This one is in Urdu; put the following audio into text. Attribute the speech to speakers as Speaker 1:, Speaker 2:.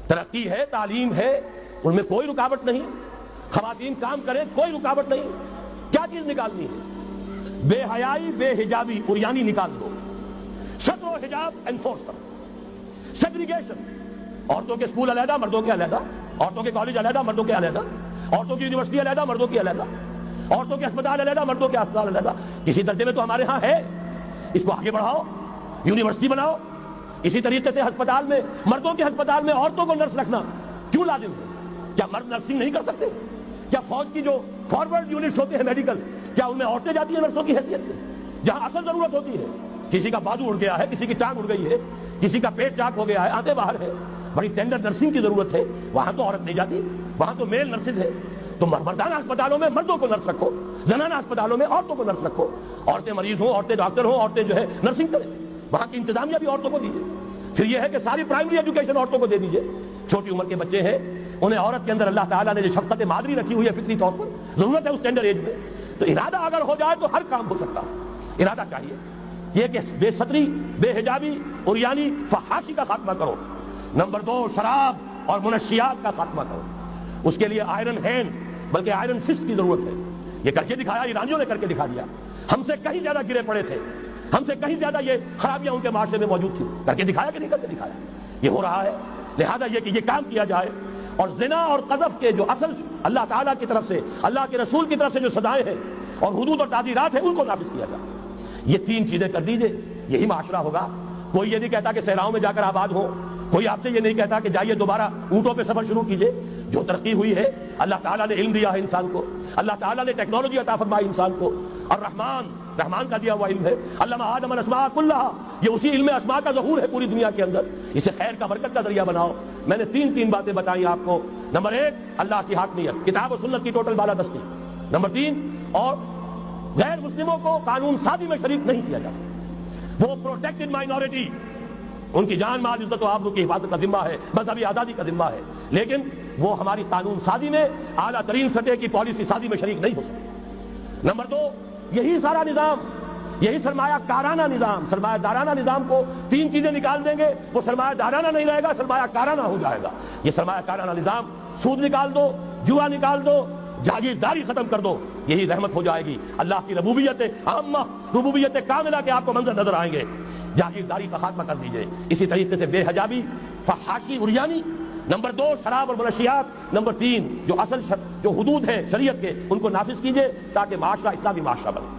Speaker 1: ترقی ہے، تعلیم ہے، ان میں کوئی رکاوٹ نہیں، خواتین کام کریں کوئی رکاوٹ نہیں. کیا چیز نکالنی ہے؟ بے حیائی، بے حجابی، عریانی نکال دو. شطر و حجاب انفورس کرو. سیگریگیشن، عورتوں کے اسکول علیحدہ، مردوں کے علیحدہ، عورتوں کے کالج علیحدہ، مردوں کے علیحدہ، عورتوں کی یونیورسٹی علیحدہ، مردوں کی علیحدہ، عورتوں کے اسپتال علیحدہ، مردوں کے اسپتال علیحدہ. کسی درجے میں تو ہمارے ہاں ہے، اس کو آگے بڑھاؤ، یونیورسٹی بناؤ. اسی طریقے سے ہسپتال میں، مردوں کے ہسپتال میں عورتوں کو نرس رکھنا کیوں لازم ہے؟ کیا مرد نرسنگ نہیں کر سکتے؟ کیا فوج کی جو فارورڈ یونٹس ہوتے ہیں میڈیکل، کیا ان میں عورتیں جاتی ہیں نرسوں کی حیثیت سے؟ جہاں اصل ضرورت ہوتی ہے، کسی کا بازو اڑ گیا ہے، کسی کی ٹانگ اڑ گئی ہے، کسی کا پیٹ چاک ہو گیا ہے، آنکھیں باہر ہے، بڑی ٹینڈر نرسنگ کی ضرورت ہے، وہاں تو عورت نہیں جاتی، وہاں تو میل نرسز ہے. تو مردانہ اسپتالوں میں مردوں کو نرس رکھو، زنانہ اسپتالوں میں عورتوں کو نرس رکھو. عورتیں مریض ہوں، عورتیں ڈاکٹر ہوں، عورتیں جو ہے نرسنگ کریں، وہاں کی انتظامیہ بھی عورتوں کو دیجیے. پھر یہ ہے کہ ساری پرائمری ایجوکیشن عورتوں کو دے دیجیے. چھوٹی عمر کے بچے ہیں، انہیں عورت کے اندر اللہ تعالیٰ نے جو شفقت مادری رکھی ہوئی ہے فطری طور پر، ضرورت ہے اس ٹینڈر ایج میں. تو ارادہ اگر ہو جائے تو ہر کام ہو سکتا ہے. ارادہ چاہیے یہ کہ بے ستری، بے حجابی، عریانی، فحاشی کا خاتمہ کرو. نمبر 2، شراب اور منشیات کا خاتمہ کرو. اس کے لیے آئرن ہینڈ بلکہ آئرن فسٹ کی ضرورت ہے. یہ کر کے دکھایا، ایرانیوں نے کر کے دکھا دیا. ہم سے کہیں زیادہ گرے پڑے تھے، ہم سے کہیں زیادہ یہ خرابیاں ان کے معاشرے میں موجود تھی. کر کے دکھایا کہ نہیں کر کے دکھایا؟ یہ ہو رہا ہے. لہذا یہ کہ یہ کام کیا جائے، اور زنا اور قذف کے جو اصل اللہ تعالیٰ کی طرف سے، اللہ کے رسول کی طرف سے جو سزائیں ہیں اور حدود اور تعزیرات ہیں، ان کو نافذ کیا جائے. یہ 3 چیزیں کر دیجئے، یہی معاشرہ ہوگا. کوئی یہ نہیں کہتا کہ صحراؤں میں جا کر آباد ہو، کوئی آپ سے یہ نہیں کہتا کہ جائیے دوبارہ اونٹوں پہ سفر شروع کیجئے. جو ترقی ہوئی ہے، اللہ تعالیٰ نے علم دیا ہے انسان کو، اللہ تعالیٰ نے ٹیکنالوجی عطا فرمائی انسان کو، اور رحمان کا دیا ہوا علم ہے. علم آدم الاسماء کلھا، یہ اسی علم اسماء کا ظہور ہے پوری دنیا کے اندر. اسے خیر کا، برکت کا ذریعہ بناؤ. میں نے 3 باتیں بتائی آپ کو. نمبر 1، اللہ کی حاکمیت، کتاب و سنت کی ٹوٹل بالادستی. نمبر 3، اور غیر مسلموں کو قانون سازی میں شریک نہیں کیا جاتا. وہ پروٹیکٹڈ مائنورٹی، ان کی جان مال عزت و آبرو کی حفاظت کا ذمہ ہے، مذہبی آزادی کا ذمہ ہے، لیکن وہ ہماری قانون سازی میں، اعلیٰ ترین سطح کی پالیسی سازی میں شریک نہیں ہو سکتے. نمبر 2، یہی سارا نظام، یہی سرمایہ کارانہ نظام، سرمایہ دارانہ نظام کو 3 چیزیں نکال دیں گے، وہ سرمایہ دارانہ نہیں رہے گا، سرمایہ کارانہ ہو جائے گا. یہ سرمایہ کارانہ نظام، سود نکال دو، جوا نکال دو، جاگیرداری ختم کر دو، یہی رحمت ہو جائے گی. اللہ کی ربوبیت عامہ، ربوبیت کاملہ کے آپ کو منظر نظر آئیں گے. جاگیرداری کا خاتمہ کر دیجئے. اسی طریقے سے بے حجابی، فحاشی، عریانی. نمبر 2، شراب اور منشیات. نمبر 3، جو اصل جو حدود ہیں شریعت کے، ان کو نافذ کیجئے تاکہ معاشرہ اسلامی معاشرہ بنے.